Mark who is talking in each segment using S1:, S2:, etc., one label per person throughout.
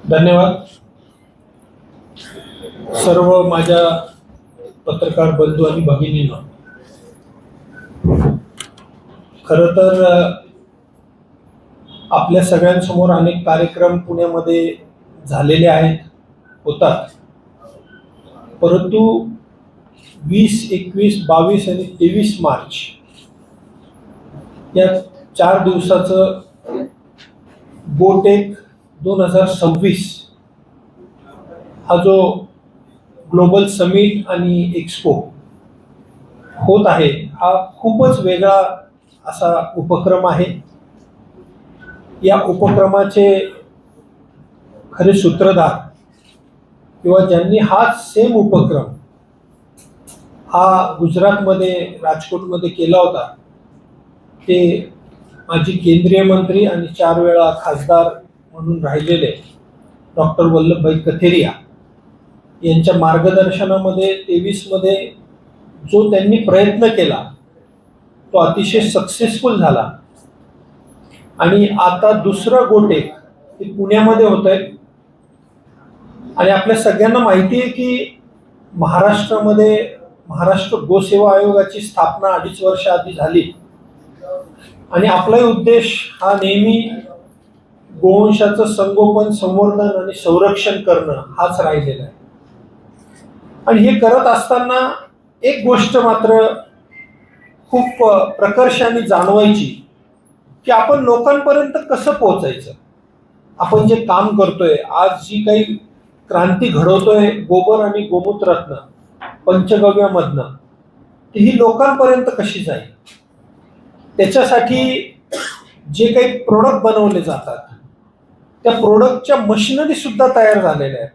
S1: धन्यवाद. सर्व माझ्या पत्रकार बंधू आणि भगिनींना, खरं तर आपल्या सगळ्यांसमोर अनेक कार्यक्रम पुण्यामध्ये झालेले आहेत, होतात, परंतु 20, 21, 22 आणि 23 मार्च या 4 दिवसाचं गोटेक 2026 हा जो ग्लोबल समिट आणि एक्सपो होत आहे, हा खूपच वेगळा असा उपक्रम आहे. या उपक्रमाचे खरे सूत्रधार किंवा ज्यांनी हाच सेम उपक्रम हा गुजरातमध्ये राजकोटमध्ये केला होता, ते माजी केंद्रीय मंत्री आणि 4 वेळा खासदार म्हणून राहिलेले डॉक्टर वल्लभभाई कथेरिया यांच्या मार्गदर्शनामध्ये 23 मध्ये जो त्यांनी प्रयत्न केला तो अतिशय सक्सेसफुल झाला. आणि आता दुसरं गोटेक हे पुण्यामध्ये होत आहे. आणि आपल्या सगळ्यांना माहिती आहे की महाराष्ट्रामध्ये महाराष्ट्र गोसेवा आयोगाची स्थापना 2.5 वर्ष आधी झाली. आणि आपलाही उद्देश हा नेहमी गोवंशाचं संगोपन, संवर्धन आणि संरक्षण करणं हाच राहिलेला आहे. आणि हे करत असताना एक गोष्ट मात्र खूप प्रकर्षाने जाणवायची की आपण लोकांपर्यंत कसं पोहोचायचं. आपण जे काम करतोय, आज जी काही क्रांती घडवतोय गोबर आणि गोमूत्रातनं, पंचगव्यामधनं, ही लोकांपर्यंत कशी जाईल. त्याच्यासाठी जे काही प्रोडक्ट बनवले जातात, त्या प्रोडक्टच्या मशिनरी सुद्धा तयार झालेल्या आहेत,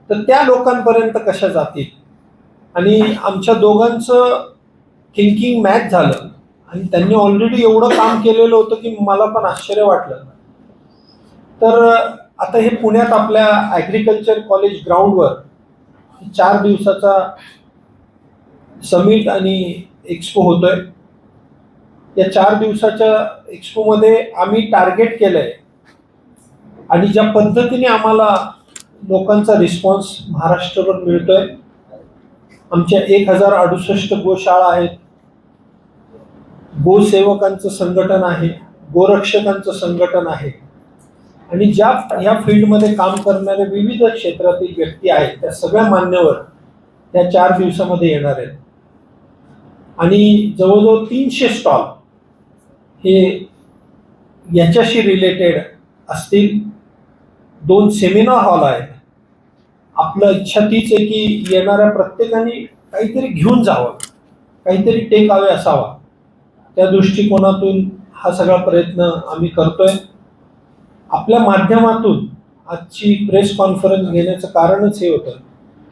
S1: तर त्या लोकांपर्यंत कशा जातील. आणि आमच्या दोघांचं थिंकिंग मॅच झालं आणि त्यांनी ऑलरेडी एवढं काम केलेलं होतं की मला पण आश्चर्य वाटलं. तर आता हे पुण्यात आपल्या ॲग्रिकल्चर कॉलेज ग्राउंडवर 4 दिवसाचा समिट आणि एक्सपो होतोय. या 4 दिवसाच्या एक्सपोमध्ये आम्ही टार्गेट केलंय आणि ज्या पद्धतीने आम्हाला लोकांचा रिस्पॉन्स महाराष्ट्रभर मिळतोय, आमच्या 1068 गोशाळा आहेत, गोसेवकांचं संघटन आहे, गोरक्षकांचं संघटन आहे, आणि ज्या ह्या फील्डमध्ये काम करणारे विविध क्षेत्रातील व्यक्ती आहेत, त्या सगळ्या मान्यवर त्या 4 दिवसामध्ये येणार आहेत. आणि जवळजवळ 300 स्टॉल हे याच्याशी रिलेटेड असतील. 2 सेमिनार हॉल आहेत. आपलं इच्छा तीच आहे की येणाऱ्या प्रत्येकाने काहीतरी घेऊन जावं, काहीतरी टेक अवे असावा. त्या दृष्टिकोनातून हा सगळा प्रयत्न आम्ही करतोय. आपल्या माध्यमातून आजची प्रेस कॉन्फरन्स घेण्याचं कारणच हे होतं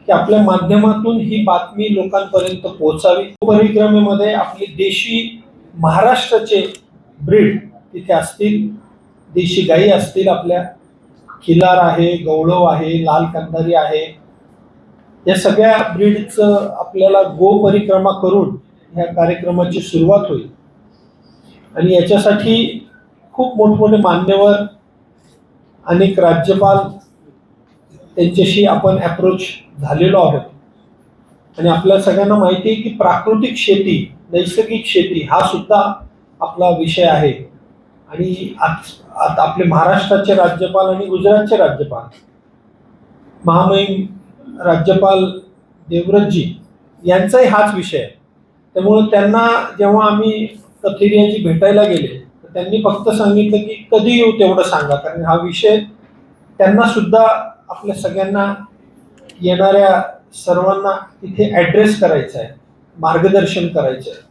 S1: की आपल्या माध्यमातून ही बातमी लोकांपर्यंत पोहोचावी. परिक्रमेमध्ये आपली देशी महाराष्ट्राचे ब्रीड तिथे असतील, देशी गायी असतील, आपल्या खिलार आहे, गवळव आहे, लाल कंधारी आहे. या सगळ्या ब्रीडचं आपल्याला गो परिक्रमा करून ह्या कार्यक्रमाची सुरुवात होईल. आणि याच्यासाठी खूप मोठमोठे मान्यवर, अनेक राज्यपाल, त्यांच्याशी आपण अप्रोच झालेलो आहोत. आणि आपल्या सगळ्यांना माहिती आहे की प्राकृतिक शेती, नैसर्गिक शेती हा सुद्धा आपला विषय आहे. आणि आता आपले महाराष्ट्राचे राज्यपाल आणि गुजरातचे राज्यपाल, महामहिम राज्यपाल देवव्रतजी यांचाही हाच विषय आहे. त्यामुळे त्यांना जेव्हा आम्ही कथेरियाजी भेटायला गेले, तर त्यांनी फक्त सांगितलं की कधी येऊ तेवढं सांगा, कारण हा विषय त्यांना सुद्धा आपल्या सगळ्यांना, येणाऱ्या सर्वांना तिथे ॲड्रेस करायचा आहे, मार्गदर्शन करायचं आहे.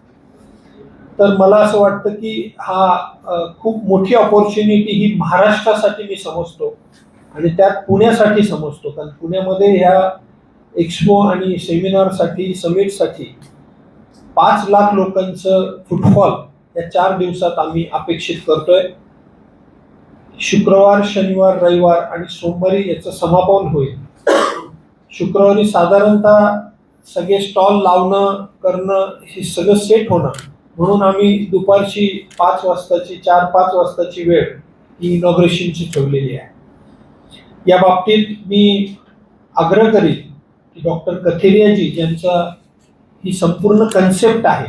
S1: तर मला असं वाटतं की हा खूप मोठी ऑपॉर्च्युनिटी ही महाराष्ट्रासाठी मी समजतो आणि त्यात पुण्यासाठी समजतो. कारण पुण्यामध्ये ह्या एक्सपो आणि सेमिनारसाठी, समिटसाठी 5 लाख लोकांचं फुटफॉल या 4 दिवसात आम्ही अपेक्षित करतोय. शुक्रवार, शनिवार, रविवार आणि सोमवारी याचं समापन होईल. शुक्रवारी साधारणतः सगळे स्टॉल लावणं, करणं हे सगळं सेट होणं, म्हणून आम्ही दुपारची 5 वाजताची 4-5 वाजताची वेळ ही इनॉग्रेशनची ठेवलेली आहे. या बाबतीत मी आग्रह करीन की डॉक्टर कथेरियाजी ज्यांचा ही संपूर्ण कन्सेप्ट आहे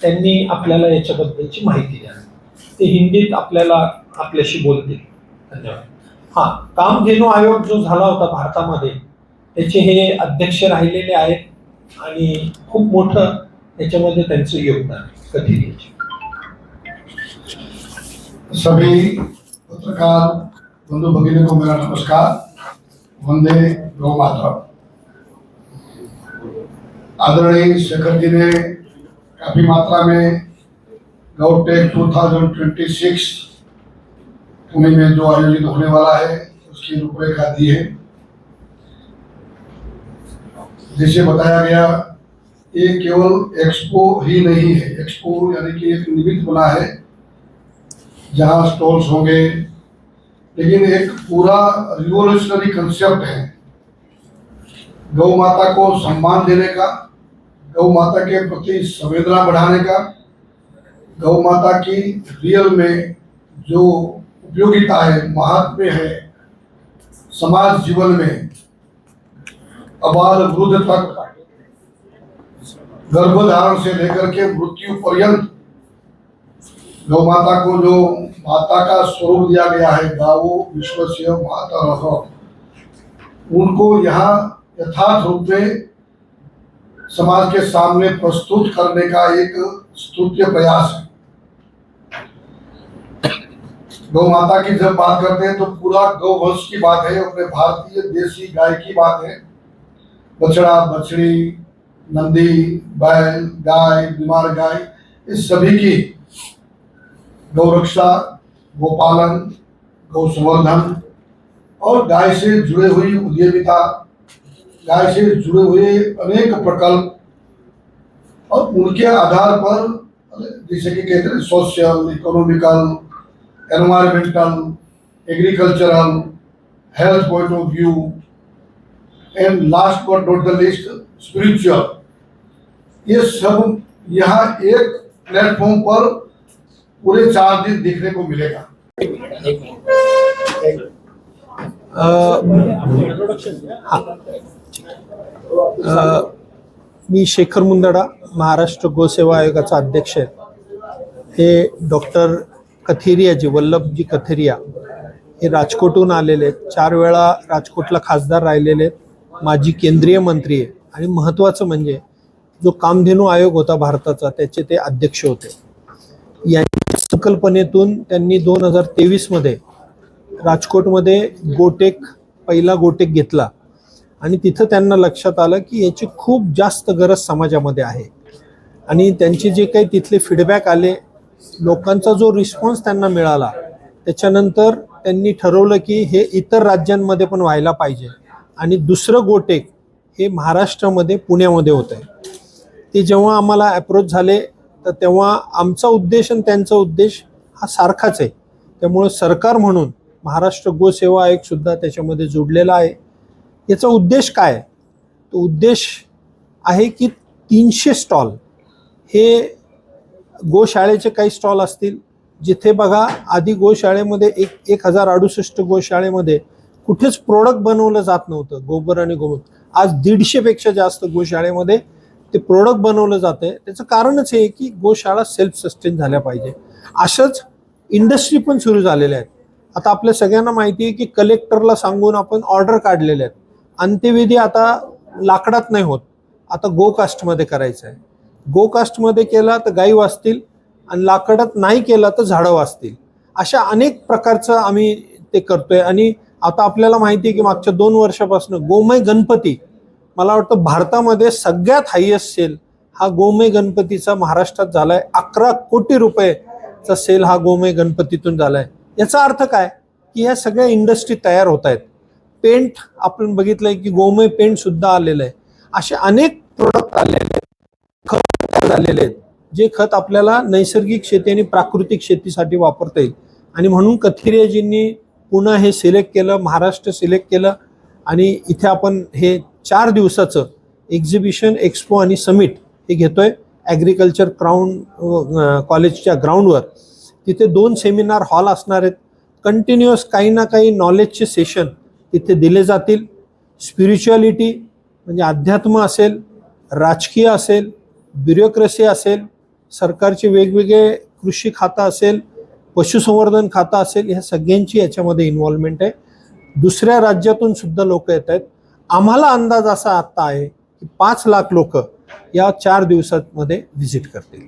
S1: त्यांनी आपल्याला याच्याबद्दलची माहिती द्यावी. ते हिंदीत आपल्याशी बोलतील. धन्यवाद. हां, कामधेनू आयोग जो झाला होता भारतामध्ये त्याचे हे अध्यक्ष राहिलेले आहेत आणि खूप मोठं त्याच्यामध्ये त्यांचं योगदान आहे कथेरियाचे.
S2: सभी पत्रकार बंधु भगिनी को मेरा नमस्कार. वंदे गौ माता. आदरणीय शेखर जी ने काफी मात्रा में गौटेक 2026 पुणे में जो आयोजित होने वाला है उसकी रूपरेखा दी है. जैसे बताया गया, ये केवल एक्सपो ही नहीं है. एक्सपो यानी कि एक निमित्त बना है जहां स्टॉल्स होंगे, लेकिन एक पूरा रिवोल्यूशनरी कंसेप्ट है गौ माता को सम्मान देने का, गौ माता के प्रति संवेदना बढ़ाने का, गौ माता की रियल में जो उपयोगिता है, महात्म्य है समाज जीवन में, अबाल वृद्ध तक गर्भधारण से लेकर के मृत्यु पर्यंत गौ माता को जो माता का स्वरूप दिया गया है, गावो विश्वस्य माता रहो, उनको यहाँ यथार्थ रूप में समाज के सामने प्रस्तुत करने का एक स्तुत्य प्रयास है. गौ माता की जब बात करते हैं तो पूरा गौ वंश की बात है, अपने भारतीय देसी गाय की बात है. बछड़ा, बछड़ी, नंदी, बैल, गाय, बीमार गाय, इस सभी की गौ रक्षा, गोपालन, गौ संवर्धन और गाय से जुड़े हुई उद्यमिता, गाय से जुड़े हुए अनेक प्रकल्प और उनके आधार पर जैसे कि कहते हैं social, economical, environmental, agricultural, health point of view end last but not the list spiritual, ये सब यहाँ एक प्लेटफॉर्म पर पूरे 4 दिन देखने को मिलेगा.
S1: मी शेखर मुंदडा, महाराष्ट्र गोसेवा आयोगाचा अध्यक्ष आहे. हे डॉक्टर कथेरियाजी, वल्लभजी कथेरिया हे राजकोटहून आलेले आहेत. 4 वेळा राजकोटला खासदार राहिलेले आहेत. माजी केंद्रीय मंत्री आहे आणि महत्त्वाचं म्हणजे जो कामधेनू आयोग होता भारताचा त्याचे ते अध्यक्ष होते. यांच्या संकल्पनेतून त्यांनी 2023 मध्ये राजकोटमध्ये पहिला गोटेक घेतला आणि तिथं त्यांना लक्षात आलं की याची खूप जास्त गरज समाजामध्ये आहे आणि त्यांचे जे काही तिथले फीडबॅक आले, लोकांचा जो रिस्पॉन्स त्यांना मिळाला, त्याच्यानंतर त्यांनी ठरवलं की हे इतर राज्यांमध्ये पण व्हायला पाहिजे आणि दुसरं गोटेक हे महाराष्ट्रामध्ये पुण्यामध्ये होतं आहे. ते जेव्हा आम्हाला अप्रोच झाले तर तेव्हा आमचा उद्देश आणि त्यांचा उद्देश हा सारखाच आहे. त्यामुळे सरकार म्हणून महाराष्ट्र गोसेवा आयोग सुद्धा त्याच्यामध्ये जोडलेला आहे. याचा उद्देश काय? तो उद्देश आहे की 300 स्टॉल हे गोशाळेचे काही स्टॉल असतील, जिथे बघा आधी गोशाळेमध्ये 1068 गोशाळेमध्ये कुठेच प्रोडक्ट बनवलं जात नव्हतं, गोबर आणि गोमूत्र. आज 150 पेक्षा जास्त गोशाळेमध्ये ते प्रोडक्ट बनवलं जातं आहे. त्याचं कारणच हे की गोशाळा सेल्फ सस्टेन झाल्या पाहिजे. अशाच इंडस्ट्री पण सुरू झालेल्या आहेत. आता आपल्या सगळ्यांना माहिती आहे की कलेक्टरला सांगून आपण ऑर्डर काढलेल्या आहेत. अंत्यविधी आता लाकडात नाही होत, आता गोकास्टमध्ये करायचं आहे. गोकास्टमध्ये केला तर गायी वाचतील आणि लाकडात नाही केला तर झाडं वाचतील. अशा अनेक प्रकारचं आम्ही ते करतोय. आणि आता आपल्याला माहिती आहे की मागच्या 2 वर्षापासून गोमय गणपती, मला वाटतं भारतामध्ये सगळ्यात हायेस्ट सेल हा गोमय गणपतीचा महाराष्ट्रात झालाय. 11 कोटी रुपयेचा सेल हा गोमय गणपतीतून झालाय. याचा अर्थ काय की ह्या सगळ्या इंडस्ट्री तयार होत आहेत. पेंट आपण बघितलंय की गोमय पेंट सुद्धा आलेलं आहे. असे अनेक प्रोडक्ट आलेले आहेत, खत झालेले आहेत, जे खत आपल्याला नैसर्गिक शेती आणि प्राकृतिक शेतीसाठी वापरता येईल. आणि म्हणून कथेरियाजींनी पुन्हा हे सिलेक्ट केलं, महाराष्ट्र सिलेक्ट केलं आणि इथे आपण हे 4 दिवसाचं एक्झिबिशन, एक्सपो आणि समिट हे घेतोय ॲग्रिकल्चर क्राऊन कॉलेजच्या ग्राउंडवर. तिथे 2 सेमिनार हॉल असणार आहेत. कंटिन्युअस काही ना काही नॉलेजचे सेशन तिथे दिले जातील. स्पिरिच्युअलिटी म्हणजे अध्यात्म असेल, राजकीय असेल, ब्युरोक्रेसी असेल, सरकारचे वेगवेगळे कृषी खातं असेल, पशुसंवर्धन खातं असेल, ह्या सगळ्यांची याच्यामध्ये इन्व्हॉल्वमेंट आहे. दुसऱ्या राज्यातून सुद्धा लोक येत आहेत. आम्हाला अंदाज असा आता आहे की 5 लाख लोक या 4 दिवसांमध्ये व्हिजिट करतील.